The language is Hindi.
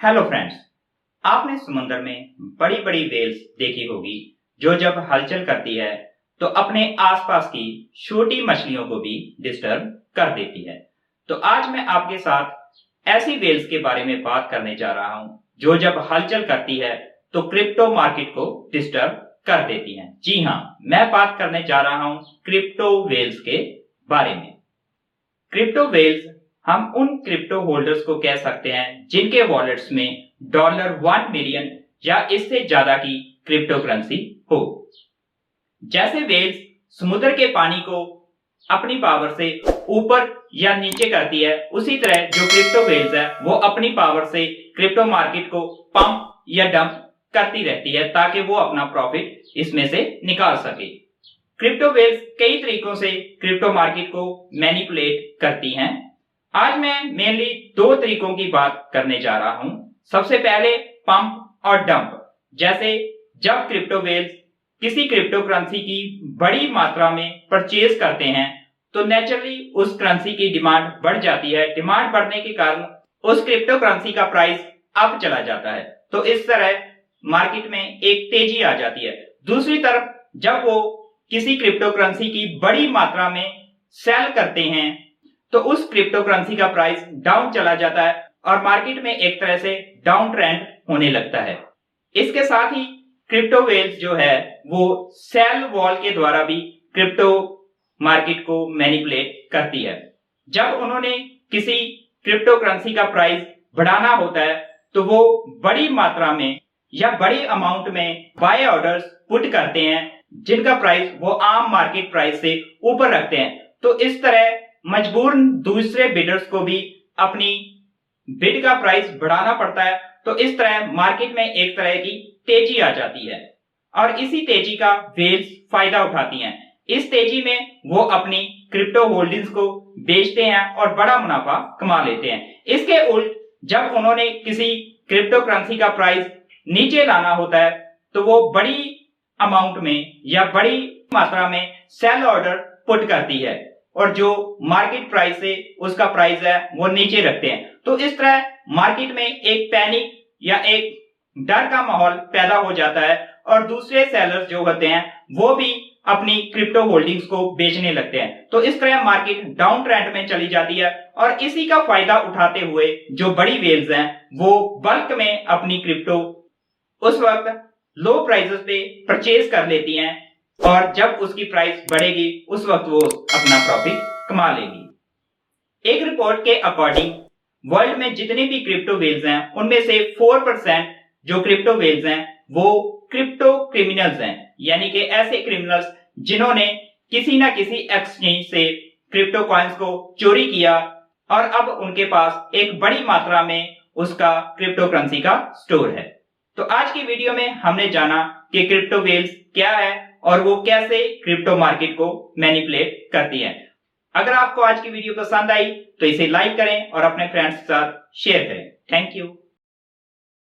हेलो फ्रेंड्स, आपने समुद्र में बड़ी बड़ी वेल्स देखी होगी जो जब हलचल करती है तो अपने आसपास की छोटी मछलियों को भी डिस्टर्ब कर देती है। तो आज मैं आपके साथ ऐसी वेल्स के बारे में बात करने जा रहा हूं जो जब हलचल करती है तो क्रिप्टो मार्केट को डिस्टर्ब कर देती हैं। जी हां, मैं बात करने जा रहा हूं क्रिप्टो वेल्स के बारे में। क्रिप्टो वेल्स हम उन क्रिप्टो होल्डर्स को कह सकते हैं जिनके वॉलेट्स में $1 मिलियन या इससे ज्यादा की क्रिप्टो करेंसी हो। जैसे वेल्स समुद्र के पानी को अपनी पावर से ऊपर या नीचे करती है, उसी तरह जो क्रिप्टो वेल्स है वो अपनी पावर से क्रिप्टो मार्केट को पंप या डंप करती रहती है ताकि वो अपना प्रॉफिट इसमें से निकाल सके। क्रिप्टो वेल्स कई तरीकों से क्रिप्टो मार्केट को मैनिपुलेट करती हैं। आज मैं मेनली दो तरीकों की बात करने जा रहा हूं। सबसे पहले पंप और डंप। जैसे जब क्रिप्टो वेल्स किसी क्रिप्टो करेंसी की बड़ी मात्रा में परचेज करते हैं तो नेचुरली उस करेंसी की डिमांड बढ़ जाती है। डिमांड बढ़ने के कारण उस क्रिप्टो करेंसी का प्राइस अप चला जाता है, तो इस तरह मार्केट में एक तेजी आ जाती है। दूसरी तरफ जब वो किसी क्रिप्टो करेंसी की बड़ी मात्रा में सेल करते हैं तो उस क्रिप्टो करेंसी का प्राइस डाउन चला जाता है और मार्केट में एक तरह से डाउन ट्रेंड होने लगता है। इसके साथ ही क्रिप्टो वेल्स जो है वो सेल वॉल के द्वारा भी क्रिप्टो मार्केट को मैनिपुलेट करती है। जब उन्होंने किसी क्रिप्टो करेंसी का प्राइस बढ़ाना होता है तो वो बड़ी मात्रा में या बड़ी अमाउंट में बाय ऑर्डर्स पुट करते हैं जिनका प्राइस वो आम मार्केट प्राइस से ऊपर रखते हैं। तो इस तरह मजबूर दूसरे बिडर्स को भी अपनी बिड का प्राइस बढ़ाना पड़ता है। तो इस तरह मार्केट में एक तरह की तेजी आ जाती है और इसी तेजी का वेल्स फायदा उठाती हैं। इस तेजी में वो अपनी क्रिप्टो होल्डिंग्स को बेचते हैं और बड़ा मुनाफा कमा लेते हैं। इसके उल्ट जब उन्होंने किसी क्रिप्टो करेंसी का प्राइस नीचे लाना होता है तो वो बड़ी अमाउंट में या बड़ी मात्रा में सेल ऑर्डर पुट करती है और जो मार्केट प्राइस से उसका प्राइस है वो नीचे रखते हैं। तो इस तरह मार्केट में एक पैनिक या एक डर का माहौल पैदा हो जाता है और दूसरे सेलर्स जो होते हैं वो भी अपनी क्रिप्टो होल्डिंग्स को बेचने लगते हैं। तो इस तरह मार्केट डाउन ट्रेंड में चली जाती है और इसी का फायदा उठाते हुए जो बड़ी वेल्स हैं वो बल्क में अपनी क्रिप्टो उस वक्त लो प्राइसेस पे परचेज कर लेती हैं और जब उसकी प्राइस बढ़ेगी उस वक्त वो अपना प्रॉफिट कमा लेगी। एक रिपोर्ट के अकॉर्डिंग वर्ल्ड में जितने भी क्रिप्टो वेल्स हैं उनमें से 4% जो क्रिप्टो वेल्स हैं वो क्रिप्टो क्रिमिनल्स हैं, यानी कि ऐसे क्रिमिनल्स जिन्होंने किसी ना किसी एक्सचेंज से क्रिप्टो कॉइन्स को चोरी किया और अब उनके पास एक बड़ी मात्रा में उसका क्रिप्टो करेंसी का स्टोर है। तो आज की वीडियो में हमने जाना कि क्रिप्टो वेल्स क्या है और वो कैसे क्रिप्टो मार्केट को मैनिपुलेट करती है। अगर आपको आज की वीडियो पसंद आई तो इसे लाइक करें और अपने फ्रेंड्स के साथ शेयर करें। Thank you.